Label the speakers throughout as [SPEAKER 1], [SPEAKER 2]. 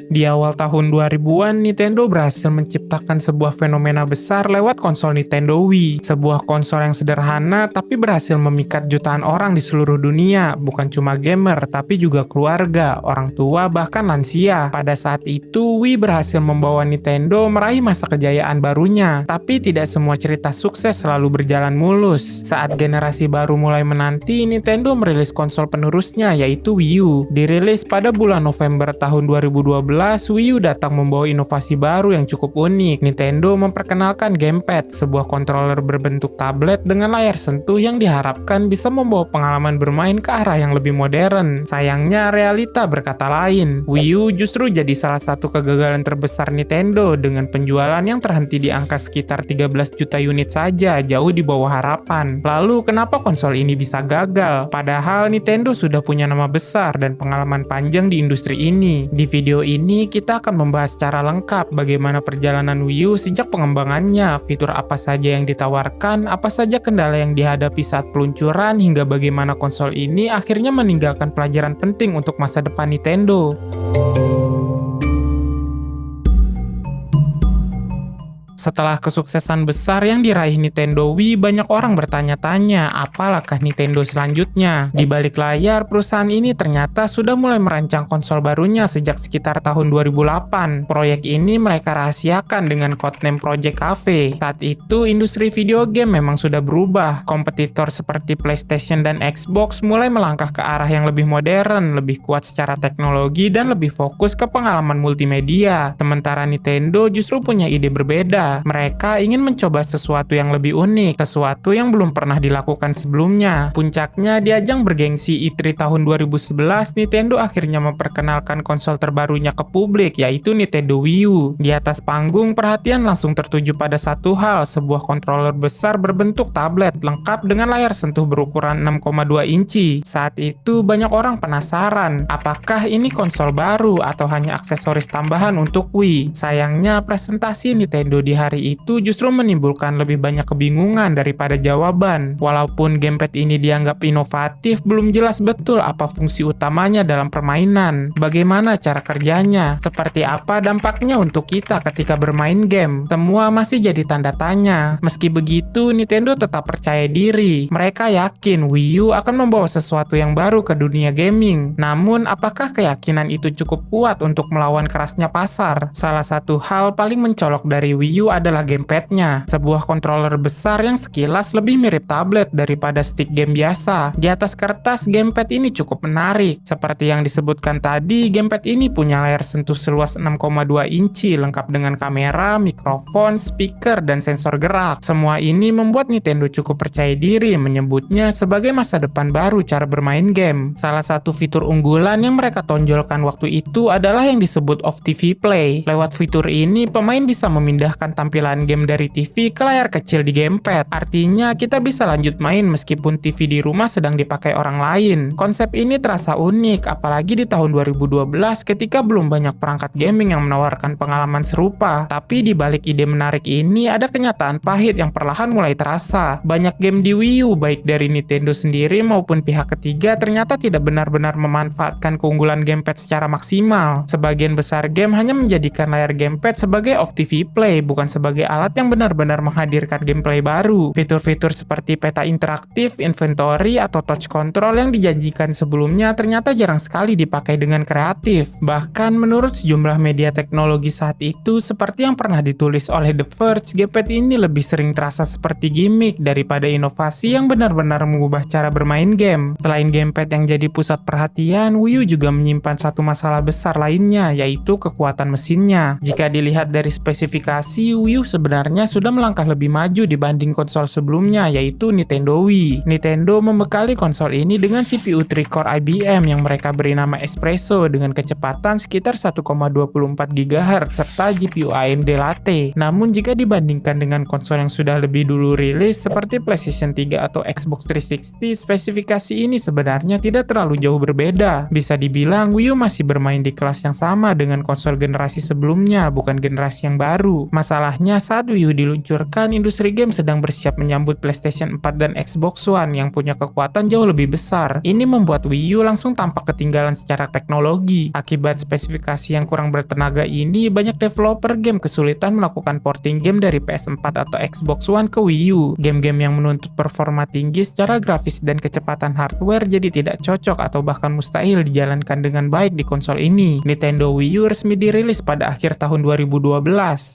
[SPEAKER 1] Di awal tahun 2000-an, Nintendo berhasil menciptakan sebuah fenomena besar lewat konsol Nintendo Wii. Sebuah konsol yang sederhana tapi berhasil memikat jutaan orang di seluruh dunia. Bukan cuma gamer, tapi juga keluarga, orang tua, bahkan lansia. Pada saat itu, Wii berhasil membawa Nintendo meraih masa kejayaan barunya. Tapi tidak semua cerita sukses selalu berjalan mulus. Saat generasi baru mulai menanti, Nintendo merilis konsol penerusnya, yaitu Wii U. Dirilis pada bulan November tahun 2012, Wii U datang membawa inovasi baru yang cukup unik. Nintendo memperkenalkan gamepad, sebuah controller berbentuk tablet dengan layar sentuh yang diharapkan bisa membawa pengalaman bermain ke arah yang lebih modern. Sayangnya, realita berkata lain. Wii U justru jadi salah satu kegagalan terbesar Nintendo dengan penjualan yang terhenti di angka sekitar 13 juta unit saja, jauh di bawah harapan. Lalu, kenapa konsol ini bisa gagal? Padahal Nintendo sudah punya nama besar dan pengalaman panjang di industri ini. Di video ini kita akan membahas secara lengkap bagaimana perjalanan Wii U sejak pengembangannya, fitur apa saja yang ditawarkan, apa saja kendala yang dihadapi saat peluncuran, hingga bagaimana konsol ini akhirnya meninggalkan pelajaran penting untuk masa depan Nintendo. Setelah kesuksesan besar yang diraih Nintendo Wii, banyak orang bertanya-tanya, apa langkah Nintendo selanjutnya? Di balik layar, perusahaan ini ternyata sudah mulai merancang konsol barunya sejak sekitar tahun 2008. Proyek ini mereka rahasiakan dengan codename Project Ave. Saat itu, industri video game memang sudah berubah. Kompetitor seperti PlayStation dan Xbox mulai melangkah ke arah yang lebih modern, lebih kuat secara teknologi, dan lebih fokus ke pengalaman multimedia. Sementara Nintendo justru punya ide berbeda. Mereka ingin mencoba sesuatu yang lebih unik, sesuatu yang belum pernah dilakukan sebelumnya. Puncaknya, di ajang bergengsi E3 tahun 2011, Nintendo akhirnya memperkenalkan konsol terbarunya ke publik, yaitu Nintendo Wii U. Di atas panggung, perhatian langsung tertuju pada satu hal, sebuah controller besar berbentuk tablet, lengkap dengan layar sentuh berukuran 6,2 inci. Saat itu, banyak orang penasaran, apakah ini konsol baru atau hanya aksesoris tambahan untuk Wii? Sayangnya, presentasi Nintendo di hari itu justru menimbulkan lebih banyak kebingungan daripada jawaban. Walaupun gamepad ini dianggap inovatif, belum jelas betul apa fungsi utamanya dalam permainan, bagaimana cara kerjanya, seperti apa dampaknya untuk kita ketika bermain game. Semua masih jadi tanda tanya. Meski begitu, Nintendo tetap percaya diri. Mereka yakin Wii U akan membawa sesuatu yang baru ke dunia gaming. Namun, apakah keyakinan itu cukup kuat untuk melawan kerasnya pasar? Salah satu hal paling mencolok dari Wii U adalah gamepadnya, sebuah controller besar yang sekilas lebih mirip tablet daripada stick game biasa. Di atas kertas, gamepad ini cukup menarik. Seperti yang disebutkan tadi, gamepad ini punya layar sentuh seluas 6,2 inci, lengkap dengan kamera, mikrofon, speaker, dan sensor gerak. Semua ini membuat Nintendo cukup percaya diri menyebutnya sebagai masa depan baru cara bermain game. Salah satu fitur unggulan yang mereka tonjolkan waktu itu adalah yang disebut Off TV Play. Lewat fitur ini, pemain bisa memindahkan tampilan game dari TV ke layar kecil di gamepad. Artinya, kita bisa lanjut main meskipun TV di rumah sedang dipakai orang lain. Konsep ini terasa unik, apalagi di tahun 2012 ketika belum banyak perangkat gaming yang menawarkan pengalaman serupa. Tapi di balik ide menarik ini, ada kenyataan pahit yang perlahan mulai terasa. Banyak game di Wii U, baik dari Nintendo sendiri maupun pihak ketiga, ternyata tidak benar-benar memanfaatkan keunggulan gamepad secara maksimal. Sebagian besar game hanya menjadikan layar gamepad sebagai Off TV Play, bukan sebagai alat yang benar-benar menghadirkan gameplay baru. Fitur-fitur seperti peta interaktif, inventory, atau touch control yang dijanjikan sebelumnya ternyata jarang sekali dipakai dengan kreatif. Bahkan menurut sejumlah media teknologi saat itu, seperti yang pernah ditulis oleh The Verge, gamepad ini lebih sering terasa seperti gimmick daripada inovasi yang benar-benar mengubah cara bermain game. Selain gamepad yang jadi pusat perhatian, Wii U juga menyimpan satu masalah besar lainnya, yaitu kekuatan mesinnya. Jika dilihat dari spesifikasi, Wii U sebenarnya sudah melangkah lebih maju dibanding konsol sebelumnya, yaitu Nintendo Wii. Nintendo membekali konsol ini dengan CPU 3-core IBM yang mereka beri nama Espresso dengan kecepatan sekitar 1,24 GHz serta GPU AMD Latte. Namun jika dibandingkan dengan konsol yang sudah lebih dulu rilis seperti PlayStation 3 atau Xbox 360, spesifikasi ini sebenarnya tidak terlalu jauh berbeda. Bisa dibilang Wii U masih bermain di kelas yang sama dengan konsol generasi sebelumnya, bukan generasi yang baru. Masalah Masalahnya saat Wii U diluncurkan, industri game sedang bersiap menyambut PlayStation 4 dan Xbox One yang punya kekuatan jauh lebih besar. Ini membuat Wii U langsung tampak ketinggalan secara teknologi. Akibat spesifikasi yang kurang bertenaga ini, banyak developer game kesulitan melakukan porting game dari PS4 atau Xbox One ke Wii U. Game-game yang menuntut performa tinggi secara grafis dan kecepatan hardware jadi tidak cocok atau bahkan mustahil dijalankan dengan baik di konsol ini. Nintendo Wii U resmi dirilis pada akhir tahun 2012,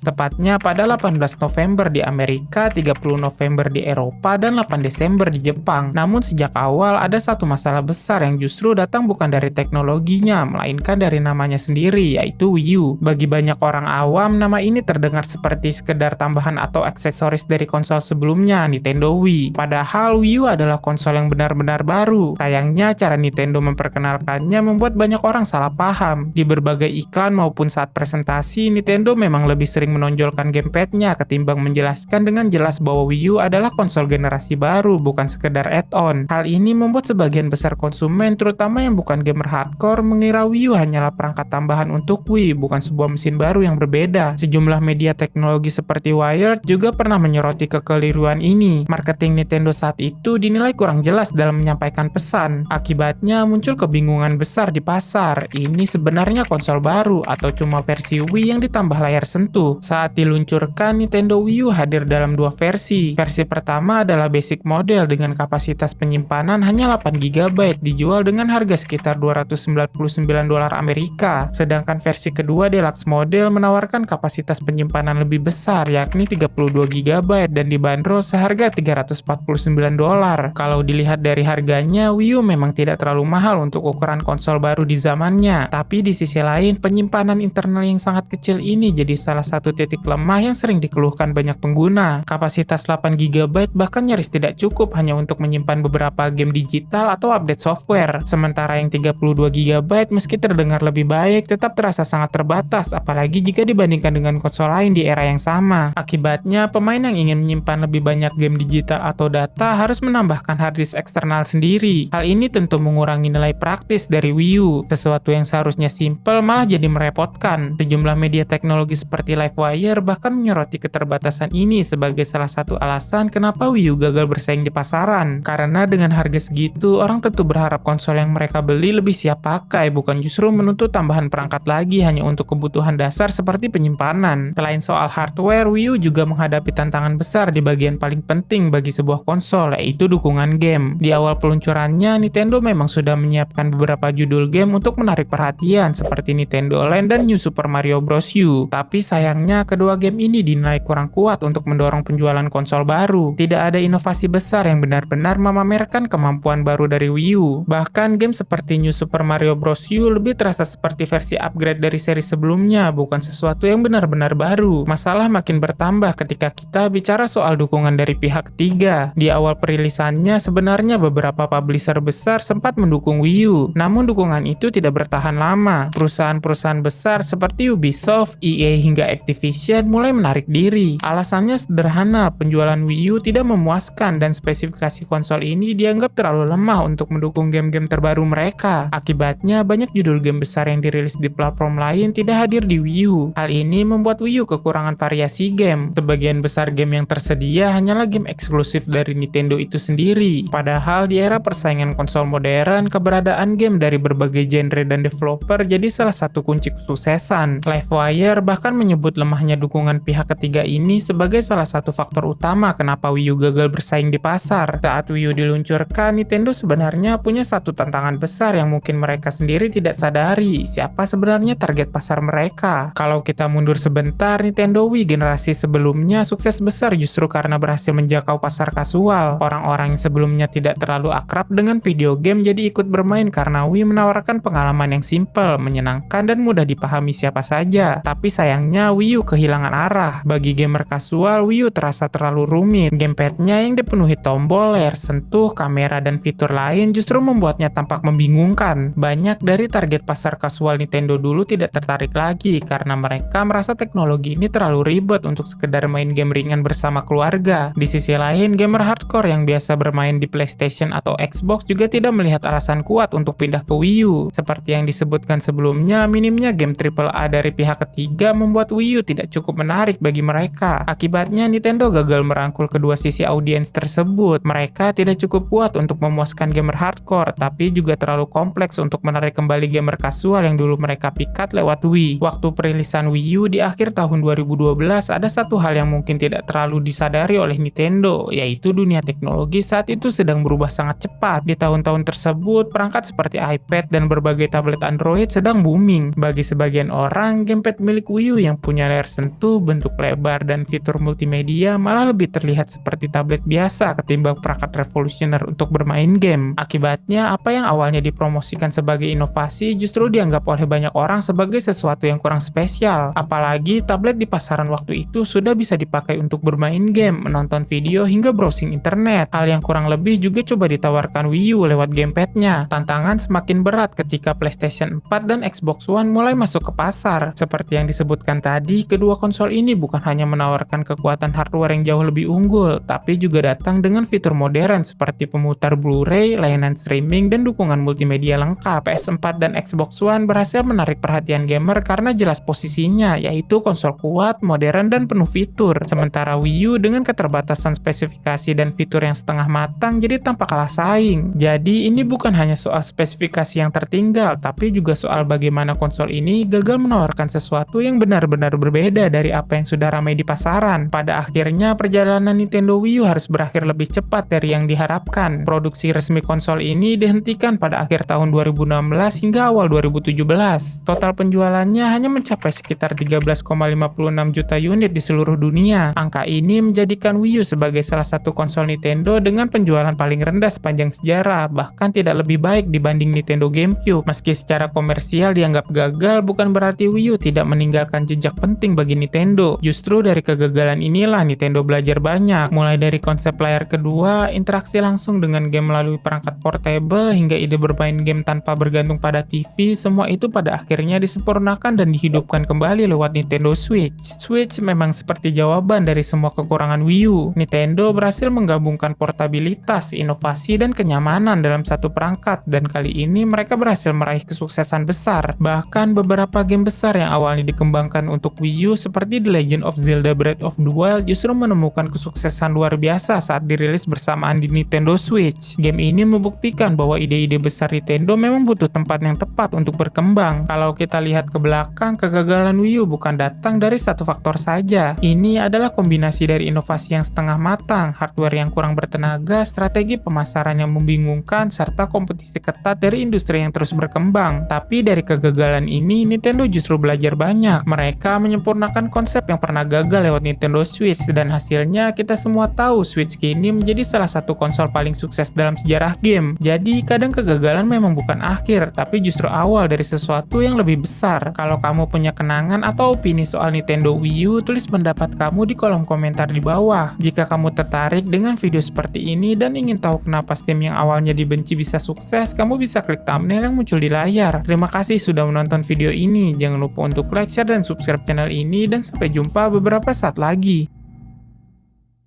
[SPEAKER 1] tepatnya pada 18 November di Amerika, 30 November di Eropa, dan 8 Desember di Jepang. Namun sejak awal ada satu masalah besar yang justru datang bukan dari teknologinya, melainkan dari namanya sendiri, yaitu Wii U. Bagi banyak orang awam, nama ini terdengar seperti sekedar tambahan atau aksesoris dari konsol sebelumnya, Nintendo Wii. Padahal Wii U adalah konsol yang benar-benar baru. Sayangnya, cara Nintendo memperkenalkannya membuat banyak orang salah paham. Di berbagai iklan maupun saat presentasi, Nintendo memang lebih sering menonjolkan gamepadnya ketimbang menjelaskan dengan jelas bahwa Wii U adalah konsol generasi baru, bukan sekedar add-on. Hal ini membuat sebagian besar konsumen, terutama yang bukan gamer hardcore, mengira Wii U hanyalah perangkat tambahan untuk Wii, bukan sebuah mesin baru yang berbeda. Sejumlah media teknologi seperti Wired juga pernah menyoroti kekeliruan ini. Marketing Nintendo saat itu dinilai kurang jelas dalam menyampaikan pesan. Akibatnya muncul kebingungan besar di pasar. Ini sebenarnya konsol baru atau cuma versi Wii yang ditambah layar sentuh? Saat diluncurkan, Nintendo Wii U hadir dalam dua versi. Versi pertama adalah basic model dengan kapasitas penyimpanan hanya 8 GB, dijual dengan harga sekitar $299 Amerika. Sedangkan versi kedua deluxe model menawarkan kapasitas penyimpanan lebih besar, yakni 32 GB dan dibanderol seharga $349. Kalau dilihat dari harganya, Wii U memang tidak terlalu mahal untuk ukuran konsol baru di zamannya. Tapi di sisi lain, penyimpanan internal yang sangat kecil ini jadi salah satu titik lemah yang sering dikeluhkan banyak pengguna. Kapasitas 8 GB bahkan nyaris tidak cukup hanya untuk menyimpan beberapa game digital atau update software. Sementara yang 32 GB meski terdengar lebih baik, tetap terasa sangat terbatas, apalagi jika dibandingkan dengan konsol lain di era yang sama. Akibatnya, pemain yang ingin menyimpan lebih banyak game digital atau data harus menambahkan harddisk eksternal sendiri. Hal ini tentu mengurangi nilai praktis dari Wii U. Sesuatu yang seharusnya simple malah jadi merepotkan. Sejumlah media teknologi seperti Livewire bahkan menyoroti keterbatasan ini sebagai salah satu alasan kenapa Wii U gagal bersaing di pasaran. Karena dengan harga segitu, orang tentu berharap konsol yang mereka beli lebih siap pakai, bukan justru menuntut tambahan perangkat lagi hanya untuk kebutuhan dasar seperti penyimpanan. Selain soal hardware, Wii U juga menghadapi tantangan besar di bagian paling penting bagi sebuah konsol, yaitu dukungan game. Di awal peluncurannya, Nintendo memang sudah menyiapkan beberapa judul game untuk menarik perhatian seperti Nintendo Land dan New Super Mario Bros. U. Tapi sayangnya, kedua game ini dinilai kurang kuat untuk mendorong penjualan konsol baru. Tidak ada inovasi besar yang benar-benar memamerkan kemampuan baru dari Wii U. Bahkan game seperti New Super Mario Bros. U lebih terasa seperti versi upgrade dari seri sebelumnya, bukan sesuatu yang benar-benar baru. Masalah makin bertambah ketika kita bicara soal dukungan dari pihak ketiga. Di awal perilisannya, sebenarnya beberapa publisher besar sempat mendukung Wii U, namun dukungan itu tidak bertahan lama. Perusahaan-perusahaan besar seperti Ubisoft, EA, hingga Activision mulai menarik diri. Alasannya sederhana, penjualan Wii U tidak memuaskan dan spesifikasi konsol ini dianggap terlalu lemah untuk mendukung game-game terbaru mereka. Akibatnya, banyak judul game besar yang dirilis di platform lain tidak hadir di Wii U. Hal ini membuat Wii U kekurangan variasi game. Sebagian besar game yang tersedia hanyalah game eksklusif dari Nintendo itu sendiri. Padahal di era persaingan konsol modern, keberadaan game dari berbagai genre dan developer jadi salah satu kunci kesuksesan. Livewire bahkan menyebut lemahnya dukungan pihak ketiga ini sebagai salah satu faktor utama kenapa Wii U gagal bersaing di pasar. Saat Wii U diluncurkan, Nintendo sebenarnya punya satu tantangan besar yang mungkin mereka sendiri tidak sadari. Siapa sebenarnya target pasar mereka? Kalau kita mundur sebentar, Nintendo Wii generasi sebelumnya sukses besar justru karena berhasil menjangkau pasar kasual. Orang-orang yang sebelumnya tidak terlalu akrab dengan video game jadi ikut bermain karena Wii menawarkan pengalaman yang simple, menyenangkan, dan mudah dipahami siapa saja. Tapi sayangnya Wii U kehilangan arah. Bagi gamer kasual, Wii U terasa terlalu rumit. Gamepadnya yang dipenuhi tombol, layar sentuh, kamera, dan fitur lain justru membuatnya tampak membingungkan. Banyak dari target pasar kasual Nintendo dulu tidak tertarik lagi karena mereka merasa teknologi ini terlalu ribet untuk sekedar main game ringan bersama keluarga. Di sisi lain, gamer hardcore yang biasa bermain di PlayStation atau Xbox juga tidak melihat alasan kuat untuk pindah ke Wii U. Seperti yang disebutkan sebelumnya, minimnya game AAA dari pihak ketiga membuat Wii U tidak cukup cukup menarik bagi mereka. Akibatnya Nintendo gagal merangkul kedua sisi audiens tersebut. Mereka tidak cukup kuat untuk memuaskan gamer hardcore, tapi juga terlalu kompleks untuk menarik kembali gamer kasual yang dulu mereka pikat lewat Wii. Waktu perilisan Wii U di akhir tahun 2012, ada satu hal yang mungkin tidak terlalu disadari oleh Nintendo, yaitu dunia teknologi saat itu sedang berubah sangat cepat. Di tahun-tahun tersebut, perangkat seperti iPad dan berbagai tablet Android sedang booming. Bagi sebagian orang, gamepad milik Wii U yang punya layar sentuh, bentuk lebar, dan fitur multimedia malah lebih terlihat seperti tablet biasa ketimbang perangkat revolusioner untuk bermain game. Akibatnya, apa yang awalnya dipromosikan sebagai inovasi justru dianggap oleh banyak orang sebagai sesuatu yang kurang spesial. Apalagi tablet di pasaran waktu itu sudah bisa dipakai untuk bermain game, menonton video, hingga browsing internet. Hal yang kurang lebih juga coba ditawarkan Wii U lewat gamepadnya. Tantangan semakin berat ketika PlayStation 4 dan Xbox One mulai masuk ke pasar. Seperti yang disebutkan tadi, kedua konsol ini bukan hanya menawarkan kekuatan hardware yang jauh lebih unggul, tapi juga datang dengan fitur modern seperti pemutar Blu-ray, layanan streaming, dan dukungan multimedia lengkap. PS4 dan Xbox One berhasil menarik perhatian gamer karena jelas posisinya, yaitu konsol kuat, modern, dan penuh fitur. Sementara Wii U dengan keterbatasan spesifikasi dan fitur yang setengah matang jadi tampak kalah saing. Jadi ini bukan hanya soal spesifikasi yang tertinggal, tapi juga soal bagaimana konsol ini gagal menawarkan sesuatu yang benar-benar berbeda dari apa yang sudah ramai di pasaran. Pada akhirnya, perjalanan Nintendo Wii U harus berakhir lebih cepat dari yang diharapkan. Produksi resmi konsol ini dihentikan pada akhir tahun 2016 hingga awal 2017. Total penjualannya hanya mencapai sekitar 13,56 juta unit di seluruh dunia. Angka ini menjadikan Wii U sebagai salah satu konsol Nintendo dengan penjualan paling rendah sepanjang sejarah, bahkan tidak lebih baik dibanding Nintendo GameCube. Meski secara komersial dianggap gagal, bukan berarti Wii U tidak meninggalkan jejak penting bagi Nintendo. Justru dari kegagalan inilah Nintendo belajar banyak, mulai dari konsep layar kedua, interaksi langsung dengan game melalui perangkat portable, hingga ide bermain game tanpa bergantung pada TV. Semua itu pada akhirnya disempurnakan dan dihidupkan kembali lewat Nintendo Switch. Switch memang seperti jawaban dari semua kekurangan Wii U. Nintendo berhasil menggabungkan portabilitas, inovasi, dan kenyamanan dalam satu perangkat, dan kali ini mereka berhasil meraih kesuksesan besar. Bahkan beberapa game besar yang awalnya dikembangkan untuk Wii U seperti The Legend of Zelda Breath of the Wild justru menemukan kesuksesan luar biasa saat dirilis bersamaan di Nintendo Switch. Game ini membuktikan bahwa ide-ide besar Nintendo memang butuh tempat yang tepat untuk berkembang. Kalau kita lihat ke belakang, kegagalan Wii U bukan datang dari satu faktor saja. Ini adalah kombinasi dari inovasi yang setengah matang, hardware yang kurang bertenaga, strategi pemasaran yang membingungkan, serta kompetisi ketat dari industri yang terus berkembang. Tapi dari kegagalan ini, Nintendo justru belajar banyak. Mereka menyempurnakan konsep yang pernah gagal lewat Nintendo Switch, dan hasilnya kita semua tahu Switch kini menjadi salah satu konsol paling sukses dalam sejarah game. Jadi kadang kegagalan memang bukan akhir, tapi justru awal dari sesuatu yang lebih besar. Kalau kamu punya kenangan atau opini soal Nintendo Wii U, tulis pendapat kamu di kolom komentar di bawah. Jika kamu tertarik dengan video seperti ini dan ingin tahu kenapa Steam yang awalnya dibenci bisa sukses, kamu bisa klik thumbnail yang muncul di layar. Terima kasih sudah menonton video ini. Jangan lupa untuk like, share, dan subscribe channel ini, dan sampai jumpa beberapa saat lagi.